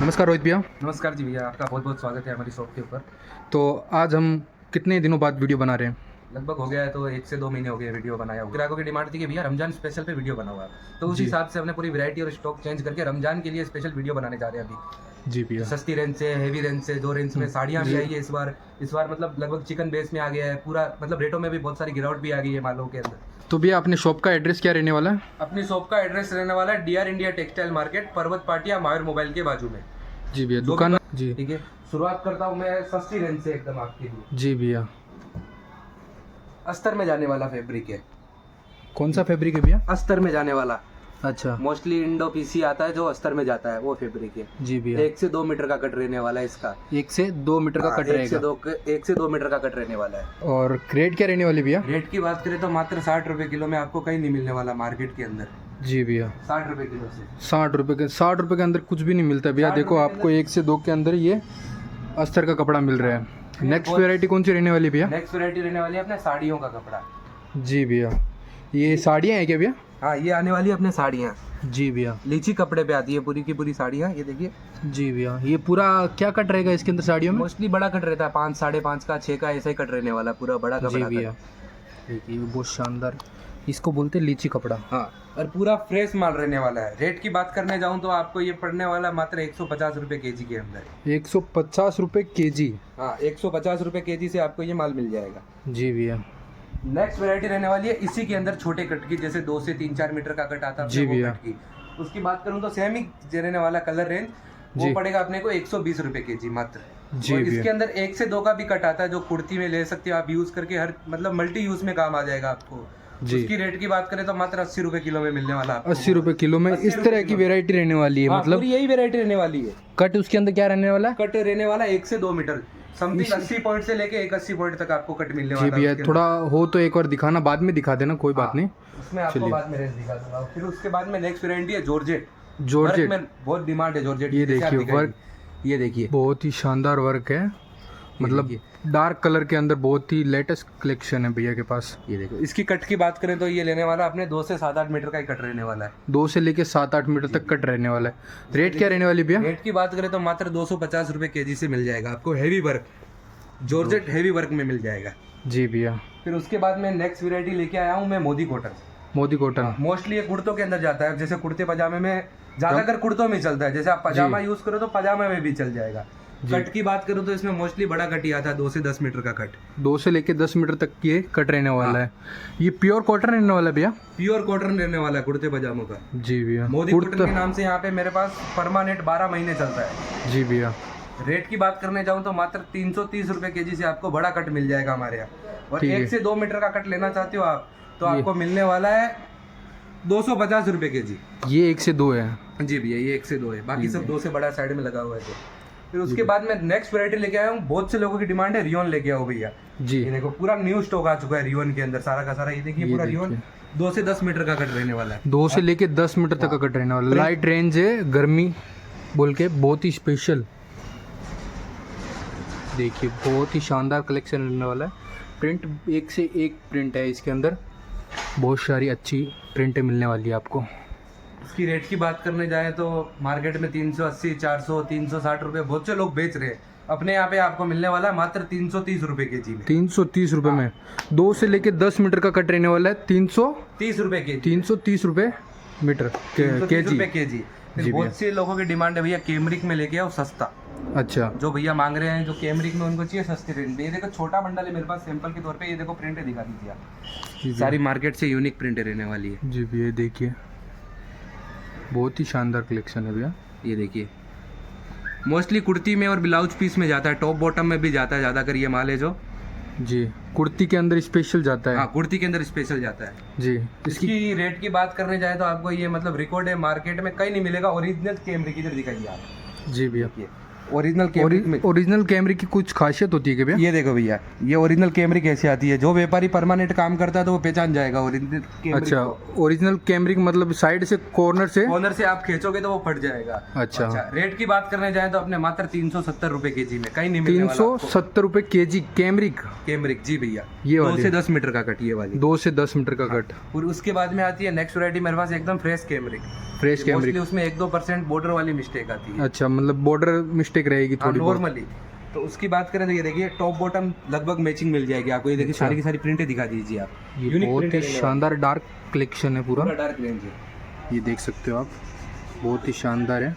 नमस्कार रोहित भैया। नमस्कार जी भैया, आपका बहुत बहुत स्वागत है हमारी शॉप के ऊपर। तो आज हम कितने दिनों बाद वीडियो बना रहे हैं? लगभग हो गया है तो 1 से 2 महीने हो गए वीडियो बनाया हुआ। ग्राहकों की डिमांड थी कि भैया रमजान स्पेशल पे वीडियो बना हुआ है, तो उस जी। हिसाब से हमने पूरी वैरायटी और स्टॉक चेंज करके रमजान के लिए स्पेशल वीडियो बनाने जा रहे हैं अभी। जी भैया। सस्ती रेंज से, हेवी रेंज से, दो रेंज में साड़ियाँ भी जी। आई है इस बार मतलब लगभग चिकन बेस में आ गया है पूरा, मतलब रेटों में भी बहुत सारी गिरावट भी आ गई है मालों के अंदर। तो भैया अपने शॉप का एड्रेस क्या रहने वाला है? अपनी शॉप का एड्रेस रहने वाला है DR इंडिया टेक्सटाइल मार्केट, पर्वत पाटिया, मायर मोबाइल के बाजू में। जी भैया, दुकान। जी ठीक है, शुरुआत करता हूँ मैं सस्ती रेंज से एकदम आपके लिए। जी भैया। अस्तर में जाने वाला फैब्रिक है। कौन सा फैब्रिक है भैया? अस्तर में जाने वाला, अच्छा। मोस्टली इंडो पीसी आता है जो अस्तर में जाता है, वो फैब्रिक है। जी भैया। 1 से 2 मीटर का कट रहने वाला है इसका। 1 से 2 मीटर का कट रहेगा। 1 से 2 मीटर का कट रहने वाला है। और रेट क्या रहने वाली भैया? रेट की बात करें तो मात्र 60 रुपए किलो में आपको कहीं नहीं मिलने वाला मार्केट के अंदर। जी भैया। 60 रुपए किलो से 60 रुपए के अंदर कुछ भी नहीं मिलता भैया। 60 देखो रुपए के आपको 1 से 2 के अंदर ये अस्तर का कपड़ा मिल रहा है। नेक्स्ट वैरायटी कौन सी रहने वाली भैया? नेक्स्ट वैरायटी रहने वाली है अपने साड़ियों का कपड़ा। जी भैया। ये साड़ियाँ हैं क्या भैया? हाँ, ये आने वाली है अपने साड़ियाँ। जी भैया। लीची कपड़े पे आती है पूरी की पूरी साड़ियाँ, ये देखिए। जी भैया। ये पूरा क्या कट रहेगा इसके अंदर साड़ियों में? मोस्टली बड़ा कट रहता है, 5, 5.5 का, 6 का, ऐसा ही कट रहने वाला पूरा बड़ा जी कपड़ा। भैया। देखिए बहुत शानदार, इसको बोलते हैं लीची कपड़ा। हाँ, और पूरा फ्रेश माल रहने वाला है। रेट की बात करने जाऊँ तो आपको ये पड़ने वाला मात्र 150 रुपए केजी के अंदर। 150 रुपए केजी? हाँ, 150 रुपए केजी से आपको ये माल मिल जाएगा। जी भैया। नेक्स्ट वैरायटी रहने वाली है इसी के अंदर छोटे कट की, जैसे 2 से 3-4 मीटर का कट आता है जी वो भैया। कट की। उसकी बात करूँ तो सेम ही रहने वाला कलर रेंज, वो जी। पड़ेगा अपने को 120 रुपए केजी मात्र। जी और भैया। इसके अंदर 1 से 2 का भी कट आता है जो कुर्ती में ले सकते हो आप, यूज करके हर मतलब मल्टी यूज में काम आ जाएगा आपको। जी। उसकी रेट की बात करें तो मात्र 80 रुपए किलो में मिलने वाला आपको। 80 रुपए किलो में 80 इस रुपए तरह की किलो। वैरायटी रहने वाली है। हाँ, मतलब पूरी यही वैरायटी रहने वाली है। कट उसके अंदर क्या रहने वाला है? कट रहने वाला 1 से 2 मीटर, समथिंग 80 पॉइंट से लेके 81 पॉइंट तक आपको कट मिलने जी वाला है। भैया, उसके थोड़ा हो तो एक बार दिखाना, बाद में दिखा देना, कोई बात हाँ, नहीं। उसमें आपको चलिए। बाद में रेंज दिखा दूंगा। फिर उसके बाद में नेक्स्ट वैरायटी है जॉर्जेट। जॉर्जेट वर्क में बहुत डिमांड है जॉर्जेट ये की, जैसे आप देखिए दिखाइए। वर्क, ये देखिए, बहुत ही शानदार वर्क है। मतलब डार्क कलर के अंदर बहुत ही लेटेस्ट कलेक्शन है भैया के पास। ये देखो। इसकी कट की बात करें तो ये लेने वाला अपने 2 से 7-8 मीटर का ही कट रहने वाला है। 2 से लेके 7-8 मीटर तक कट रहने वाला है। रेट क्या रहने वाली भैया? रेट की बात करें तो मात्र 250 रुपए केजी से मिल जाएगा आपको। Heavy work georgette heavy work में मिल जाएगा। जी भैया। फिर उसके बाद में नेक्स्ट वैरायटी लेके आया हूँ मैं Modi cotton. Modi cotton. Mostly ये कुर्तों के अंदर जाता है, जैसे कुर्ते पजामे में ज्यादातर कुर्तों में चलता है। जैसे आप पजामा यूज करो तो पजामा में भी चल जाएगा। कट की बात करूँ तो इसमें मोस्टली बड़ा कट ही आता है, 2 से 10 मीटर का कट। 2 से लेके 10 मीटर तक ये कट रहने वाला है। ये प्योर कॉटन रहने वाला है भैया? प्योर कॉटन रहने वाला है कुर्ते पजामों का। जी भैया। मोदी कॉटन के नाम से यहाँ पे मेरे पास परमानेंट 12 महीने चलता है। जी भैया। रेट की बात करने जाऊँ तो मात्र 330 रुपए केजी से आपको बड़ा कट मिल जाएगा हमारे यहाँ। और ठीक है। 1 से 2 मीटर का कट लेना चाहते हो आप तो आपको मिलने वाला है 250 रुपए केजी। ये 1 से 2 है? जी भैया, ये 1 से 2 है, बाकी सब 2 से बड़ा साइड में लगा हुआ है। तो फिर उसके बाद में नेक्स्ट वैरायटी लेके आया हूँ। बहुत से लोगों की डिमांड है रियोन लेके आओ भैया। जी। ये देखो पूरा न्यू स्टॉक आ चुका है रियोन के अंदर, सारा का सारा। ये देखिए पूरा रियोन 2 से 10 मीटर का कट रहने वाला है। 2 से लेके 10 मीटर तक का कट रहने वाला है। लाइट रेंज है, गर्मी बोल के बहुत ही स्पेशल। देखिए बहुत ही शानदार कलेक्शन रहने वाला है। प्रिंट एक से एक प्रिंट है इसके अंदर, बहुत सारी अच्छी प्रिंटें मिलने वाली है आपको। उसकी रेट की बात करने जाए तो मार्केट में 380, 400, 360 रुपए बहुत से लोग बेच रहे हैं। अपने यहाँ पे आपको मिलने वाला है मात्र 330 रुपए केजी में। 330 रुपये में 2 से लेके 10 मीटर का कट रहने वाला है। 330 रुपए केजी। 330 रुपये मीटर 330 रुपए केजी। केजी। फिर बहुत से लोगों की डिमांड है भैया कैमरिक में लेके आओ सस्ता। अच्छा। जो भैया मांग रहे हैं जो कैमरिक में, उनको चाहिए सस्ती रेंज में। ये देखो छोटा बंडल है मेरे पास सैंपल के तौर पे। ये देखो प्रिंट दिखा दीजिए आप, सारी मार्केट से यूनिक प्रिंट रहने वाली है। जी भैया देखिए बहुत ही शानदार कलेक्शन है भैया। ये देखिए मोस्टली कुर्ती में और ब्लाउज पीस में जाता है, टॉप बॉटम में भी जाता है ज़्यादातर ये माल है जो। जी कुर्ती के अंदर स्पेशल जाता है। हाँ, कुर्ती के अंदर स्पेशल जाता है जी। इसकी रेट की बात करने जाए तो आपको ये मतलब रिकॉर्ड है, मार्केट में कहीं नहीं मिलेगा। ओरिजिनल कैमरिक इधर दिखाइए आप। जी भैया। देखिए ओरिजिनल कैमरिक में ओरिजिनल कैमरिक की कुछ खासियत होती है क्या भैया? ये देखो भैया, ये ओरिजिनल कैमरिक ऐसी आती है, जो व्यापारी परमानेंट काम करता है तो वो पहचान जाएगा ओरिजिनल कैमरिक अच्छा, को। ओरिजिनल कैमरिक मतलब साइड से कॉर्नर से? ऑनर से आप खींचोगे तो वो फट जाएगा। अच्छा। रेट की बात करने जाए तो अपने मात्र 370 रुपए केजी में, कहीं नहीं मिलने वाला आपको। 370 रुपए केजी कैमरिक? कैमरिक जी भैया, ये 2 वाली से 10 मीटर का कट, ये वाली 2 से 10 मीटर का कट। और उसके बाद में आती है नेक्स्ट वैरायटी मेरे पास एकदम फ्रेश कैमरिक। फ्रेश कैमरिक, उसमें 1-2% बॉर्डर वाली मिस्टेक आती है। अच्छा, मतलब बॉर्डर मिस्टेक रहेगी थोड़ी बहुत। नॉर्मली तो उसकी बात करें तो ये देखिए टॉप बॉटम लगभग मैचिंग मिल जाएगी आपको। ये देखिए सारी की सारी प्रिंटें दिखा दीजिए आप। ये बहुत ही शानदार डार्क कलेक्शन है पूरा, डार्क रेंज है। ये देख सकते हो आप, बहुत ही शानदार है।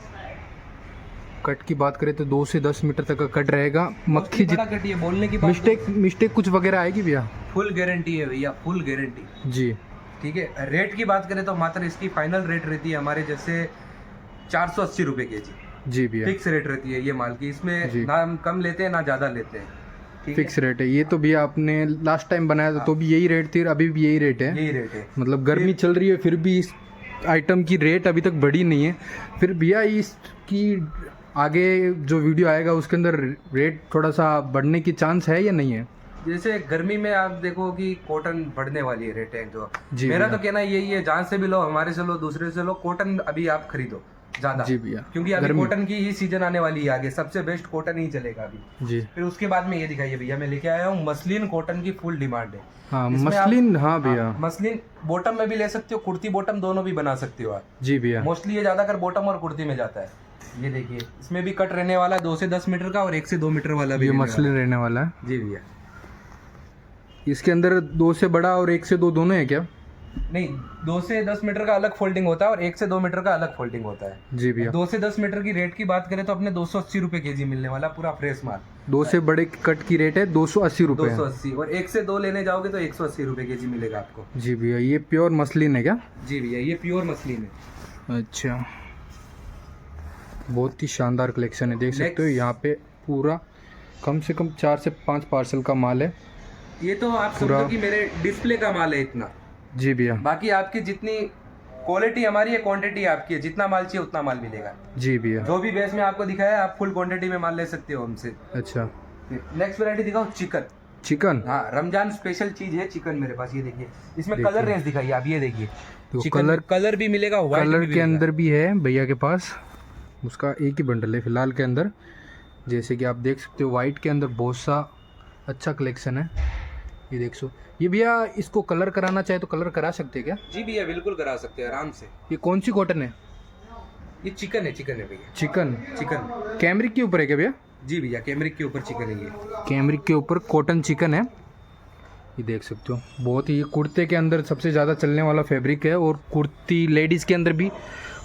कट की बात करें तो 2 से 10 मीटर तक का कट रहेगा। मक्खी बड़ा कट है, बोलने की बात मिस्टेक कुछ वगैरह आएगी भैया? फुल गारंटी है भैया, फुल गारंटी जी। ठीक है। रेट की बात करें तो मात्र इसकी फाइनल रेट रहती है हमारे जैसे 480 रुपए केजी। जी भैया, फिक्स रेट रहती है ये माल की, इसमें ना हम कम लेते हैं ना ज़्यादा लेते हैं। फिक्स रेट है ये तो भैया। आपने लास्ट टाइम बनाया था तो भी यही रेट थी, अभी भी यही रेट है? यही रेट है। मतलब गर्मी चल रही है फिर भी इस आइटम की रेट अभी तक बढ़ी नहीं है। फिर भैया इसकी आगे जो वीडियो आएगा उसके अंदर रेट थोड़ा सा बढ़ने की चांस है या नहीं है? जैसे गर्मी में आप देखो कि कॉटन बढ़ने वाली है रेट है तो जी मेरा भैया। तो कहना यही है, जहाँ से भी लो, हमारे से लो, दूसरे से लो, कॉटन अभी आप खरीदो ज्यादा। जी भैया, क्योंकि अभी कॉटन की ही सीजन आने वाली है आगे, सबसे बेस्ट कॉटन ही चलेगा अभी। जी। फिर उसके बाद में ये दिखाइए भैया, मैं लेके आया हूँ मसलिन कॉटन की फुल डिमांड है। हाँ इसमें मसलिन, हाँ भैया मसलिन बॉटम में भी ले सकते हो, कुर्ती बॉटम दोनों भी बना सकते हो आप। जी भैया। मोस्टली ये ज्यादातर बॉटम और कुर्ती में जाता है। ये देखिए इसमें भी कट रहने वाला है 2 से 10 मीटर का और 1 से 2 मीटर वाला भी ये रहने मसलिन रहने वाला है। वाला। जी भैया। इसके अंदर 2 से बड़ा और 1 से 2 दोनों है क्या? नहीं, 2 से 10 मीटर का अलग फोल्डिंग होता है और 1 से 2 मीटर का अलग फोल्डिंग होता है। जी भैया। 2 से 10 मीटर की रेट की बात करें तो अपने 280 रुपए केजी मिलने वाला पूरा फ्रेश माल। 2 से बड़े कट की रेट है 280 रुपये। 280 और 1 से 2 लेने जाओगे तो 180 रुपए केजी मिलेगा आपको। जी भैया, ये प्योर मसलिन है क्या? जी भैया, ये प्योर मसलिन है। अच्छा, बहुत ही शानदार कलेक्शन है, देख सकते हो यहाँ पे पूरा कम से कम 4 से 5 पार्सल का माल है। ये तो आप समझो कि मेरे डिस्प्ले का माल है इतना। जी भैया। बाकी आपकी जितनी क्वालिटी हमारी है, क्वांटिटी आपकी है, जितना माल चाहिए उतना माल मिलेगा। जी भैया। जो भी बेस में आपको दिखाया आप फुल क्वांटिटी में माल ले सकते हो हमसे। अच्छा, नेक्स्ट वैरायटी दिखाओ, चिकन। चिकन? हाँ, रमजान स्पेशल चीज है चिकन मेरे पास। ये देखिए इसमें कलर रेंज दिखाइए आप, ये देखिए तो चिकन कलर भी मिलेगा, व्हाइट कलर भी के मिलेगा। अंदर भी है भैया के पास। उसका एक ही बंडल है फिलहाल के अंदर, जैसे कि आप देख सकते हो वाइट के अंदर बहुत सा अच्छा कलेक्शन है। ये देख सो, ये भैया इसको कलर कराना चाहे तो कलर करा सकते हैं क्या? जी भैया, बिल्कुल करा सकते हैं आराम से। ये कौन सी कॉटन है? ये चिकन है, चिकन है भैया। चिकन? चिकन कैमरिक के ऊपर है क्या भैया? जी भैया, कैमरिक के ऊपर चिकन है ये। कैमरिक के ऊपर कॉटन चिकन है, ये देख सकते हो। बहुत ही ये कुर्ते के अंदर सबसे ज़्यादा चलने वाला फैब्रिक है और कुर्ती लेडीज़ के अंदर भी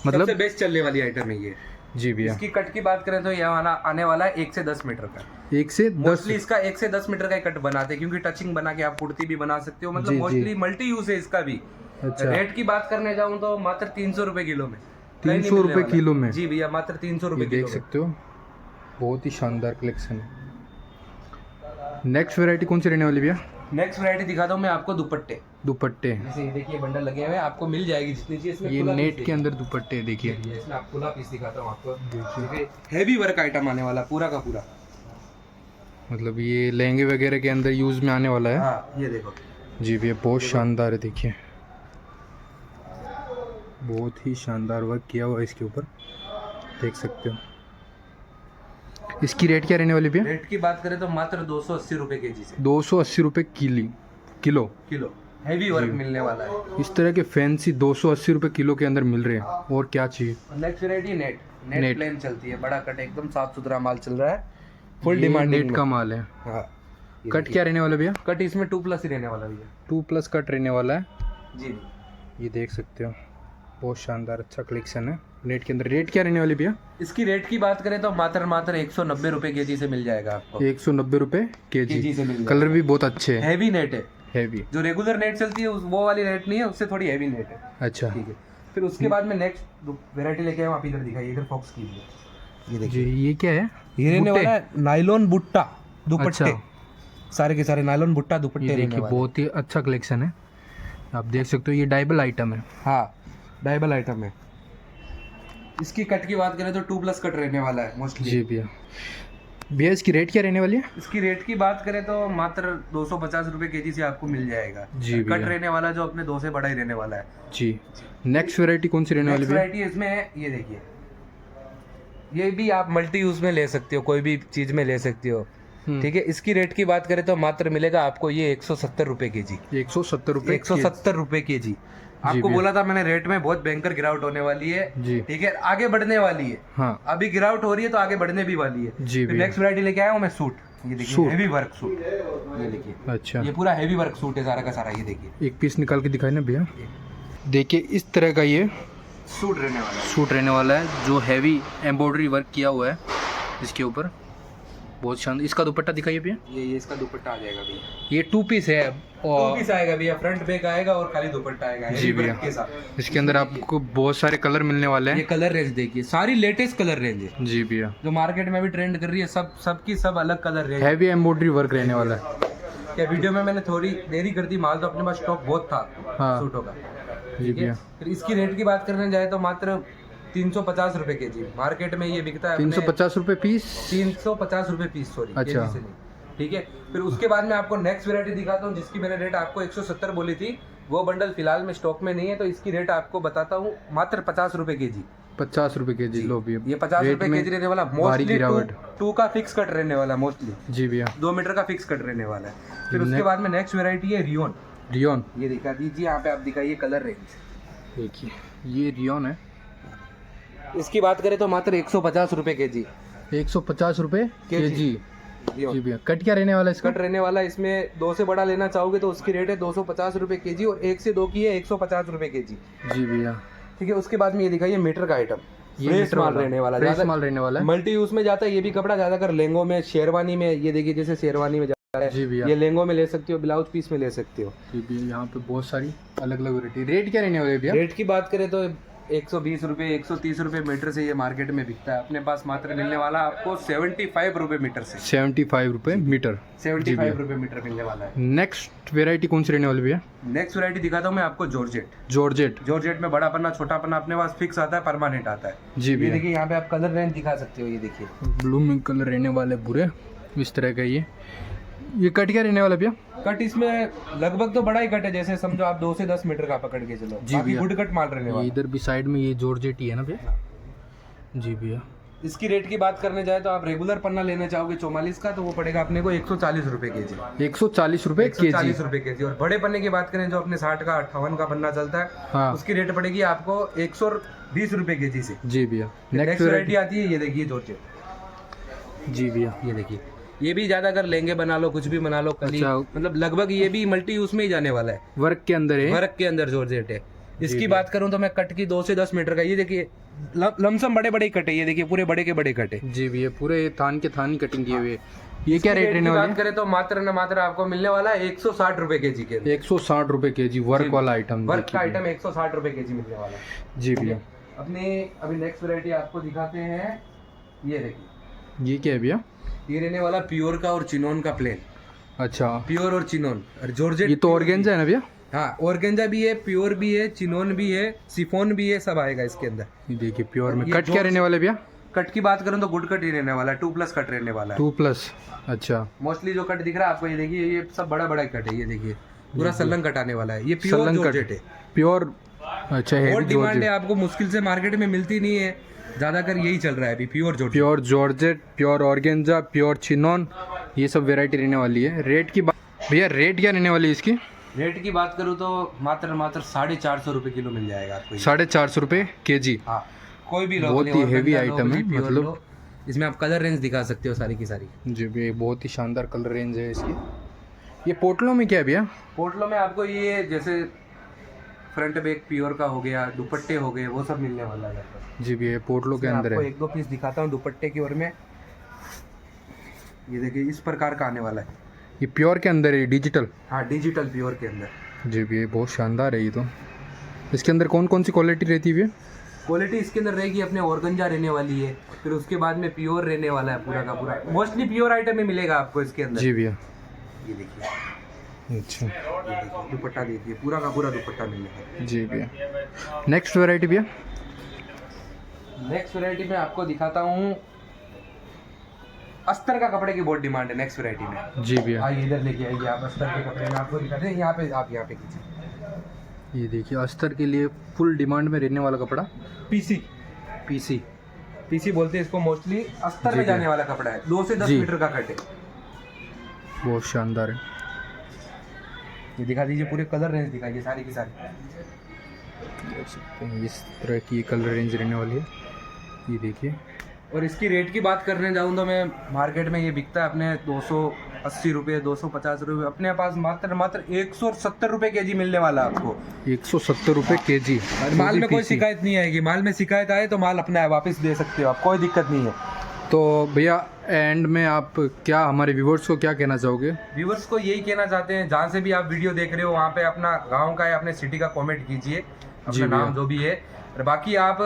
मतलब सबसे बेस्ट चलने वाली आइटम है ये। जी भैया। इसकी कट की बात करें तो ये आने वाला है 1 से 10 मीटर का। 1 से 10? मोस्टली इसका 1 से 10 मीटर का ही कट बनाते हैं, क्योंकि टचिंग बना के आप कुर्ती भी बना सकते हो। जी, मतलब जी। मोस्टली मल्टी यूज है इसका भी। अच्छा। रेट की बात करने जाऊँ तो मात्र 300 रुपए किलो में। 300 रुपये किलो में? जी भैया, मात्र 300 रुपए देख सकते हो, बहुत ही शानदार कलेक्शन है। नेक्स्ट वैरायटी कौन सी रहने वाली भैया? नेक्स्ट वैरायटी दिखाता हूँ मैं आपको, दुपट्टे। दुपट्टे? जैसे ये देखिए बंडल लगे हुए हैं, आपको मिल जाएगी जितनी चाहिए। इसमें ये खुला नेट पीस के अंदर दुपट्टे देखिए। देखिए, इसमें आप खुला पीस दिखाता हूँ आपको। देखिए हैवी वर्क आइटम आने वाला पूरा का पूरा। मतलब ये लहंगे वगैरह के अंदर यूज में आने वाला है। हाँ, ये देखो। जी भैया, बहुत शानदार है, देखिए बहुत ही शानदार वर्क किया हुआ है इसके ऊपर, देख सकते हो। इसकी रेट क्या रहने वाली भैया? रेट की बात करें तो मात्र 280 रुपए केजी से। 280 रुपये किलो? हैवी वर्क मिलने वाला है। इस तरह के फैंसी 280 रुपये किलो के अंदर मिल रहे हैं, और क्या चाहिए। नेक्स्ट वैरायटी नेट प्लेन चलती है, बड़ा कट एकदम साफ सुथरा माल चल रहा है, फुल ये डिमांड नेट का माल है। हाँ, कट क्या रहने वाला भैया? कट इसमें 2+ ही रहने वाला भैया। 2+ कट रहने वाला है। जी, ये देख सकते हो, बहुत शानदार अच्छा कलेक्शन है। नेट के अंदर रेट क्या रहने वाली भैया? इसकी रेट की बात करें तो मात्र 190 रुपए केजी से मिल जाएगा आपको। 190 रुपये केजी से मिल जाएगा। कलर भी बहुत अच्छे हैं, हैवी नेट है। हैवी? जो रेगुलर नेट चलती है वो वाली नेट नहीं है, उससे थोड़ी हैवी नेट है। अच्छा, ठीक है। फिर उसके बाद में नेक्स्ट वैरायटी लेके आए, आप इधर दिखाइए, इधर फोकस कीजिए। ये देखिए, जी ये क्या है? ये रहने वाला है नायलॉन बुट्टा दुपट्टे। अच्छा। सारे के सारे नायलॉन बुट्टा दुपट्टे ये रहने देखिए, वाले। बहुत ही अच्छा कलेक्शन है, आप देख सकते हो। ये डाइबल आइटम है। हाँ, डाइबल आइटम है। इसकी कट की बात करें तो 2+ कट रहने वाला है मोस्टली। जी भैया। भैया इसकी रेट क्या रहने वाली है? इसकी रेट की बात करें तो मात्र 250 रुपये केजी से आपको मिल जाएगा। जी कट भैया। रहने वाला जो अपने 2 से बड़ा ही रहने वाला है। जी। नेक्स्ट वैरायटी कौन सी रहने वाली भैया? वैरायटी इसमें है, ये देखिए, ये भी आप मल्टी यूज में ले सकते हो, कोई भी चीज में ले सकते हो। ठीक है, इसकी रेट की बात करें तो मात्र मिलेगा आपको ये 170 रुपये केजी। 170 रुपये। 170 रुपये केजी। आपको बोला था मैंने रेट में बहुत भयंकर गिरावट होने वाली है। जी। ठीक है, आगे बढ़ने वाली है। हाँ। अभी गिरावट हो रही है तो आगे बढ़ने भी वाली है। जी भैया। नेक्स्ट वैरायटी लेके आया हूँ मैं, सूट। ये देखिए, हेवी वर्क सूट। ये देखिए, अच्छा, ये पूरा हेवी वर्क सूट है सारा का सारा। ये देखिए, एक पीस निकाल के दिखाए ना भैया। देखिए इस तरह का ये सूट रहने वाला है। सूट रहने वाला है जो हैवी एम्ब्रॉयडरी वर्क किया हुआ है इसके ऊपर, बहुत शानदार। इसका दुपट्टा दिखाइए भैया। ये इसका दुपट्टा आ जाएगा भैया। ये 2 पीस है और 2 पीस आएगा भैया, फ्रंट बैक आएगा और खाली दुपट्टा आएगा जी हेवी भैया। वर्क के साथ। इसके अंदर आपको बहुत सारे कलर मिलने वाले ये हैं। कलर रेंज देखिए, सारी लेटेस्ट कलर रेंज है जी भैया। जो मार्केट में भी ट्रेंड कर रही है। सबकी सब अलग colour range. Heavy embroidery work रहने वाला है। क्या वीडियो में मैंने थोड़ी देरी कर दी, माल तो अपने पास स्टॉक बहुत था। हाँ। सूटों का। जी ठीक है, भैया। फिर इसकी रेट की बात करने जाए तो मात्र 350 रुपए केजी। मार्केट में ये बिकता है 350 रुपये पीस। 350 रुपए पीस, सॉरी। अच्छा। ठीक है, फिर उसके बाद मैं आपको नेक्स्ट वैरायटी दिखाता हूँ जिसकी मैंने रेट आपको 170 बोली थी। वो बंडल फिलहाल में स्टॉक में नहीं है, तो इसकी रेट आपको बताता हूँ मात्र 50 रुपए केजी। 50 रुपए केजी। लो भैया, ये 50 रुपए केजी रहने वाला। मोस्टली गिरावट। 2 का फिक्स कट रहने वाला मोस्टली। जी भैया। 2 मीटर का फिक्स कट रहने वाला है। फिर उसके बाद में नेक्स्ट वैरायटी है रियोन। रियोन। ये दिखा दीजिए, यहाँ पे आप दिखाइए कलर रेंज। देखिए ये रियोन है। इसकी बात करें तो मात्र 150 रुपए केजी। 150 रुपए केजी। रियोन। जी भैया। कट क्या रहने वाला है इसका? कट रहने वाला, इसमें 2 से बड़ा लेना चाहोगे तो उसकी रेट है 250 रुपए केजी, और 1 से 2 की है 150 रुपए केजी। जी भैया। ठीक है, उसके बाद में ये दिखाइए मीटर का आइटम। ये फ्रेश मीटर माल वाला रहने वाला, फ्रेश ज्यादा माल रहने वाला है। मल्टी यूज में जाता है ये भी कपड़ा, ज्यादातर लहंगों में, शेरवानी में। ये देखिए, जैसे शेरवानी में जाता है, जी भैया। ये लहंगों में ले सकते हो, ब्लाउज पीस में ले सकते हो। जी भैया, यहाँ पे बहुत सारी अलग अलग वैरायटी। रेट क्या रहने वाले हैं भैया? रेट की बात करें तो 120 रुपए 130 रुपए मीटर से ये मार्केट में बिकता है। अपने पास मात्र मिलने वाला आपको 75 रुपए मीटर से। 75 रुपए मीटर। 75 रुपए मीटर मिलने वाला है। नेक्स्ट वैरायटी कौन सी रहने वाली भैया? नेक्स्ट वैरायटी दिखाता हूँ मैं आपको, जॉर्जेट। जॉर्जेट। जॉर्जेट में बड़ा पन्ना, छोटा पन्ना अपने पास फिक्स आता है, परमानेंट आता है। जी ये भैया। देखिए, यहाँ पे आप कलर रेंज दिखा सकते हो। ये देखिए, ब्लूमिंग कलर रहने वाले पूरे इस तरह का। ये कट क्या रहने वाला भैया? कट इसमें लगभग तो बड़ा ही कट है, जैसे समझो आप 2 से 10 मीटर का पकड़ के चलो। जी बाकी भैया। गुड कट माल रहने ये वाला। इधर भी साइड में ये जॉर्जेट ही है ना भैया? जी भैया। इसकी रेट की बात करने जाए तो आप रेगुलर पन्ना लेना चाहोगे 44 का, तो वो पड़ेगा अपने को 140 रुपए केजी। 140 रुपए केजी। 140 रुपए केजी। और बड़े पन्ने की बात करें जो अपने 60 का 58 का पन्ना चलता है, हाँ। उसकी रेट पड़ेगी आपको 120 रुपए केजी से। जी भैया। नेक्स्ट वैरायटी आती है, ये देखिए जॉर्जेट। जी भैया। ये देखिए, ये भी ज्यादा अगर लहंगे बना लो, कुछ भी बना लो, कली, अच्छा। मतलब लगभग ये भी मल्टी यूज में ही जाने वाला है। वर्क के अंदर है। वर्क के अंदर जॉर्जेट है। इसकी बात करूं तो मैं कट की 2 से 10 मीटर का, ये देखिए लमसम बड़े बड़े कट है। ये देखिए, पूरे बड़े के बड़े कट है। जी भैया, पूरे थान के थान कटिंग किए हुए। ये क्या रेट रहने वाला बात करें तो मात्र न मात्र आपको मिलने वाला है 160 रुपए केजी के। 160 रुपए केजी वर्क वाला आइटम। वर्क का आइटम 160 रुपए केजी मिलने वाला है। जी भैया। अपने अभी नेक्स्ट वैरायटी आपको दिखाते हैं। ये देखिए, ये क्या है भैया? ये रहने वाला प्योर का और चिनोन का प्लेन। अच्छा, प्योर और चिनोन और जॉर्जेट। ये तो ऑर्गेन्जा है ना भैया? हाँ, ऑर्गेन्जा भी है, प्योर भी है, चिनोन भी है, सिफोन भी है, सब आएगा इसके अंदर। ये देखिए प्योर में। ये कट क्या रहने वाले भैया? कट की बात करूं तो गुड कट ही रहने वाला है, 2+ कट रहने वाला है। 2+। अच्छा, मोस्टली जो कट दिख रहा है आपको, ये देखिए, ये सब बड़ा बड़ा कट है। ये देखिए, पूरा सलन कट आने वाला है। ये प्योर सलन कट जॉर्जेट है। प्योर। अच्छा, और हेवी डिमांड है, जॉर्जेट। आपको मुश्किल से मार्केट में मिलती नहीं है, ज्यादातर यही चल रहा है अभी, pure georgette. Pure georgette, pure organza, pure chinon, ये सब वेराइटी रहने वाली है। रेट की बात भैया, रेट क्या रहने वाली है इसकी? रेट की बात करूँ तो मात्र 450 रुपए किलो मिल जाएगा आपको। 450 रुपए केजी। हाँ, कोई भी लो, बहुत ही हेवी आइटम है, प्योर मतलब। लो। इसमें आप कलर रेंज दिखा सकते हो सारी की सारी। जी भैया, बहुत ही शानदार कलर रेंज है इसकी। ये पोटलों में क्या है भैया? पोटलों में आपको ये जैसे फ्रंट बैक प्योर का हो गया, दुपट्टे हो गए, वो सब मिलने वाला है। जी भैया, पोटलों के मैं अंदर आपको है। 1-2 पीस दिखाता हूँ दुपट्टे की ओर में। ये देखिए, इस प्रकार का आने वाला है। ये प्योर के अंदर है, डिजिटल। हाँ, डिजिटल प्योर के अंदर। जी भैया, बहुत शानदार है ये तो। इसके अंदर कौन कौन सी क्वालिटी रहती है भैया? क्वालिटी इसके अंदर रहेगी अपने ऑर्गेन्जा रहने वाली है, फिर उसके बाद में प्योर रहने वाला है पूरा का पूरा। मोस्टली प्योर आइटम ही मिलेगा आपको इसके अंदर। जी भैया। ये देखिए, अच्छा, ये देखिए, दुपट्टा देखिए, पूरा का पूरा दुपट्टा मिलेगा। जी भैया। नेक्स्ट वैरायटी भैया? नेक्स्ट वैरायटी में आपको दिखाता हूँ, अस्तर का कपड़े की बहुत डिमांड है नेक्स्ट वैरायटी में। जी भैया, आइए इधर लेके आइए आप, अस्तर के कपड़े में आपको दिखाते हैं। यहाँ पे आप यहाँ पे कीजिए, ये देखिए अस्तर के लिए फुल डिमांड में रहने वाला कपड़ा, पीसी पीसी बोलते हैं इसको, मोस्टली अस्तर जी में जी। जाने वाला कपड़ा है। 2 से 10 जी। मीटर का कट है। बहुत शानदार है। ये दिखा दीजिए, पूरे कलर रेंज दिखाइए सारी की सारी। देख सकते हैं इस तरह की कलर रेंज रहने वाली है, ये देखिए। और इसकी रेट की बात करने जाऊँ तो मैं मार्केट में ये बिकता है अपने 280 रुपये, 250 रुपये। अपने पास मात्र 170 रुपये केजी मिलने वाला है आपको। 170 रुपये केजी। माल में कोई शिकायत नहीं आएगी। माल में शिकायत आए तो माल अपना है, वापस दे सकते हो आप, कोई दिक्कत नहीं है। तो भैया एंड में आप क्या हमारे व्यूवर्स को क्या कहना चाहोगे? व्यूवर्स को यही कहना चाहते हैं, जहाँ से भी आप वीडियो देख रहे हो वहाँ पे अपना गांव का या अपने सिटी का कमेंट कीजिए, अपना नाम जो भी है। और बाकी आप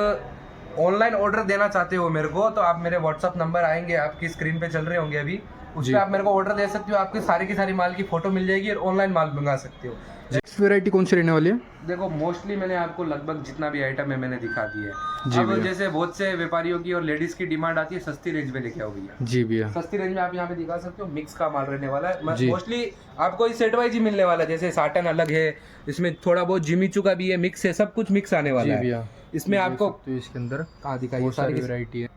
ऑनलाइन ऑर्डर देना चाहते हो मेरे को, तो आप मेरे व्हाट्सअप नंबर आएंगे, आपकी स्क्रीन पे चल रहे होंगे अभी, उस पर आप मेरे को ऑर्डर दे सकते हो। आपकी सारी की सारी माल की फोटो मिल जाएगी और ऑनलाइन माल मंगा सकते हो। नेक्स्ट वैरायटी कौन सी रहने वाली है? देखो मोस्टली मैंने आपको लगभग जितना भी आइटम है मैंने दिखा दिया जी है। अब भैया। जैसे बहुत से व्यापारियों की और लेडीज की डिमांड आती है सस्ती रेंज में लेके आओ भैया। जी भैया, सस्ती रेंज में आप यहाँ पे दिखा सकते हो, मिक्स का माल रहने वाला है। जी। मोस्टली आपको इस सेट वाइज ही मिलने वाला है। जैसे साटन अलग है, इसमें थोड़ा बहुत जिमीचू का भी है, मिक्स है, सब कुछ मिक्स आने जी वाला है भैया। इसमें आपको। तो इसके अंदर दिखाइए बहुत सारी सारी वैरायटी है।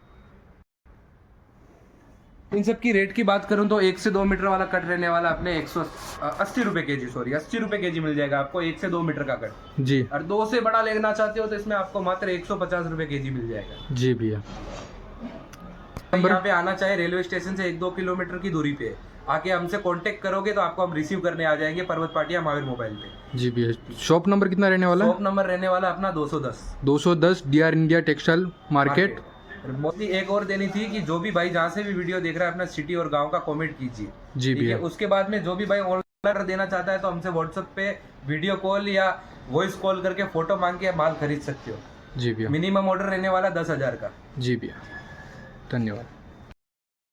इन सब की रेट की बात करूं तो 1 से 2 मीटर वाला कट रहने वाला अपने 180 रुपये केजी, सॉरी 80 रुपये केजी मिल जाएगा आपको 1 से 2 मीटर का कट। जी और 2 से बड़ा लेना चाहते हो तो इसमें आपको मात्र 150 रुपये केजी मिल जाएगा। जी भैया। यहाँ पे आना चाहे रेलवे स्टेशन से 1-2 किलोमीटर की दूरी पे आके हमसे कांटेक्ट करोगे तो आपको हम रिसीव करने आ जाएंगे पर्वत पाटिया महावीर मोबाइल पे। जी भैया, शॉप नंबर कितना रहने वाला है? शॉप नंबर रहने वाला अपना 210 210 DR India textile market. Mostly एक और देनी थी कि जो भी भाई जहाँ से भी वीडियो देख रहा है अपना सिटी और गांव का कमेंट कीजिए। जी ठीक है, भैया। उसके बाद में जो भी भाई ऑनलाइन देना चाहता है तो हमसे व्हाट्सएप पे वीडियो कॉल या वॉइस कॉल करके फोटो मांग के माल खरीद सकते हो। जी भैया। मिनिमम ऑर्डर रहने वाला 10,000 का। जी भैया, धन्यवाद।